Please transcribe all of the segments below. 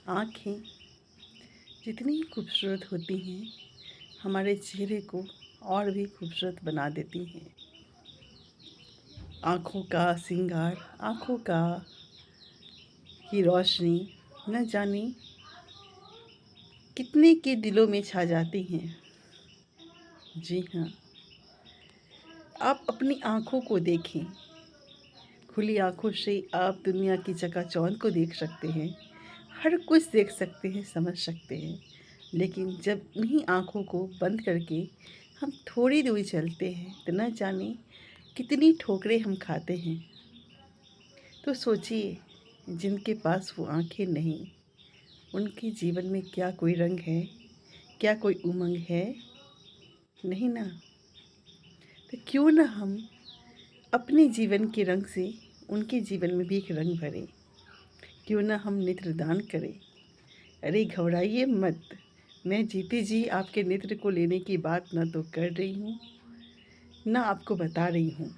आँखें जितनी खूबसूरत होती हैं, हमारे चेहरे को और भी खूबसूरत बना देती हैं। आँखों का श्रृंगार, आँखों का की रोशनी न जाने कितने के दिलों में छा जाती हैं। जी हाँ, आप अपनी आँखों को देखें। खुली आँखों से आप दुनिया की चकाचौंध को देख सकते हैं, हर कुछ देख सकते हैं, समझ सकते हैं। लेकिन जब उन्हीं आँखों को बंद करके हम थोड़ी दूर चलते हैं तो न जाने कितनी ठोकरें हम खाते हैं। तो सोचिए, जिनके पास वो आँखें नहीं, उनके जीवन में क्या कोई रंग है, क्या कोई उमंग है? नहीं ना। तो क्यों ना हम अपने जीवन के रंग से उनके जीवन में भी एक रंग भरें। क्यों ना हम नेत्रदान करें। अरे घबराइए मत, मैं जीते जी आपके नेत्र को लेने की बात ना तो कर रही हूँ, ना आपको बता रही हूँ।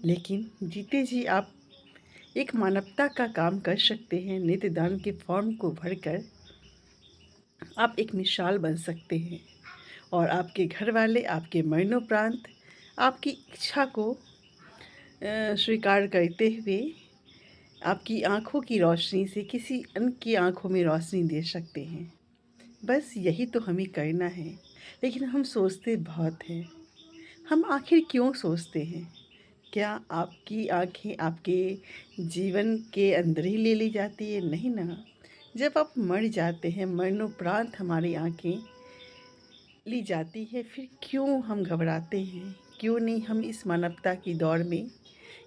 लेकिन जीते जी आप एक मानवता का काम कर सकते हैं। नेत्रदान के फॉर्म को भरकर आप एक मिसाल बन सकते हैं और आपके घर वाले आपके मरणोपरांत आपकी इच्छा को स्वीकार करते हुए आपकी आँखों की रोशनी से किसी अन्य की आँखों में रोशनी दे सकते हैं। बस यही तो हमें करना है। लेकिन हम सोचते बहुत हैं। हम आखिर क्यों सोचते हैं? क्या आपकी आँखें आपके जीवन के अंदर ही ले ली जाती है? नहीं ना। जब आप मर जाते हैं, मरणोपरांत हमारी आँखें ली जाती है, फिर क्यों हम घबराते हैं? क्यों नहीं हम इस मानवता की दौड़ में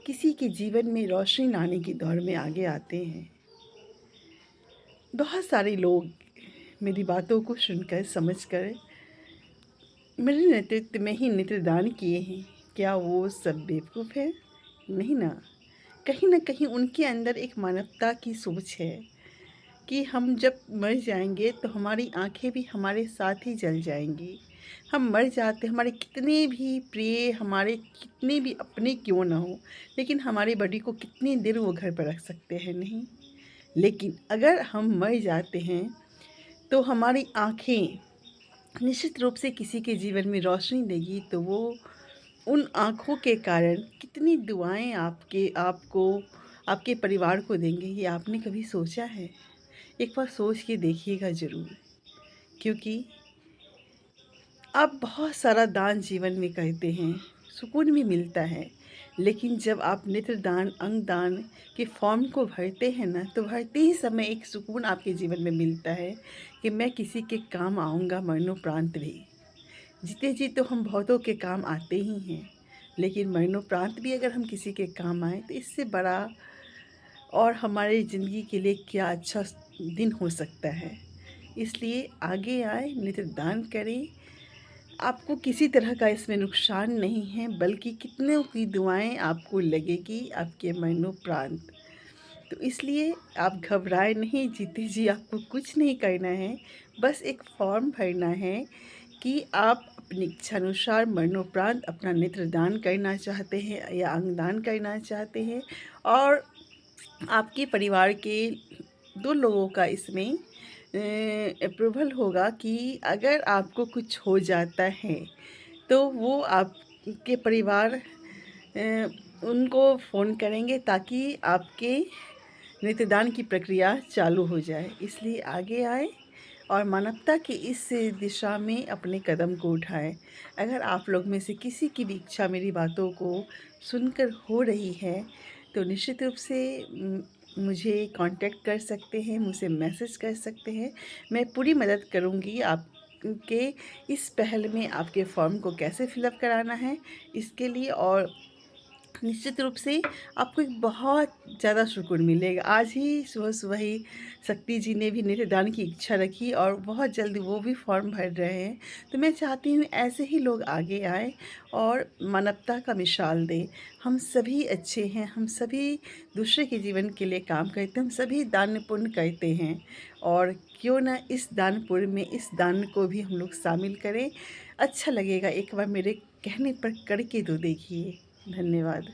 किसी के जीवन में रोशनी लाने की दौड़ में आगे आते हैं? बहुत सारे लोग मेरी बातों को सुनकर समझकर मेरे नेतृत्व में ही नेत्रदान किए हैं। क्या वो सब बेवकूफ़ है? नहीं ना। कहीं न कहीं उनके अंदर एक मानवता की सोच है कि हम जब मर जाएँगे तो हमारी आँखें भी हमारे साथ ही जल जाएँगी। हम मर जाते, हमारे कितने भी प्रिय, हमारे कितने भी अपने क्यों ना हों, लेकिन हमारी बॉडी को कितनी देर वो घर पर रख सकते हैं? नहीं। लेकिन अगर हम मर जाते हैं तो हमारी आँखें निश्चित रूप से किसी के जीवन में रोशनी देगी। तो वो उन आँखों के कारण कितनी दुआएँ आपको, आपके परिवार को देंगे, ये आपने कभी सोचा है? एक बार सोच के देखिएगा ज़रूर। क्योंकि आप बहुत सारा दान जीवन में करते हैं, सुकून भी मिलता है। लेकिन जब आप नेत्रदान, अंगदान के फॉर्म को भरते हैं ना, तो भरते ही समय एक सुकून आपके जीवन में मिलता है कि मैं किसी के काम आऊँगा मरणोपरांत भी। जीते जी तो हम बहुतों के काम आते ही हैं, लेकिन मरणोपरांत भी अगर हम किसी के काम आएँ तो इससे बड़ा और हमारी ज़िंदगी के लिए क्या अच्छा दिन हो सकता है। इसलिए आगे आएँ, नेत्रदान करें। आपको किसी तरह का इसमें नुकसान नहीं है, बल्कि कितनों की दुआएँ आपको लगेगी आपके मरणोपरांत। तो इसलिए आप घबराएँ नहीं, जीते जी आपको कुछ नहीं करना है। बस एक फॉर्म भरना है कि आप अपनी इच्छानुसार मरणोपरांत अपना नेत्रदान करना चाहते हैं या अंगदान करना चाहते हैं, और आपके परिवार के 2 लोगों का इसमें अप्रूवल होगा कि अगर आपको कुछ हो जाता है, तो वो आपके परिवार उनको फ़ोन करेंगे ताकि आपके नेत्रदान की प्रक्रिया चालू हो जाए। इसलिए आगे आएँ और मानवता की इस दिशा में अपने कदम को उठाएँ। अगर आप लोग में से किसी की भी इच्छा मेरी बातों को सुनकर हो रही है, तो निश्चित रूप से मुझे कांटेक्ट कर सकते हैं, मुझसे मैसेज कर सकते हैं। मैं पूरी मदद करूँगी आपके इस पहल में, आपके फॉर्म को कैसे फ़िलअप कराना है इसके लिए। और निश्चित रूप से आपको एक बहुत ज़्यादा सुकून मिलेगा। आज ही सुबह-सुबह ही शक्ति जी ने भी नेत्रदान की इच्छा रखी और बहुत जल्द वो भी फॉर्म भर रहे हैं। तो मैं चाहती हूँ ऐसे ही लोग आगे आएँ और मानवता का मिसाल दें। हम सभी अच्छे हैं, हम सभी दूसरे के जीवन के लिए काम करते हैं, हम सभी दान पुण्य करते हैं, और क्यों ना इस दान पुण्य में इस दान को भी हम लोग शामिल करें। अच्छा लगेगा, एक बार मेरे कहने पर करके तो देखिए। धन्यवाद।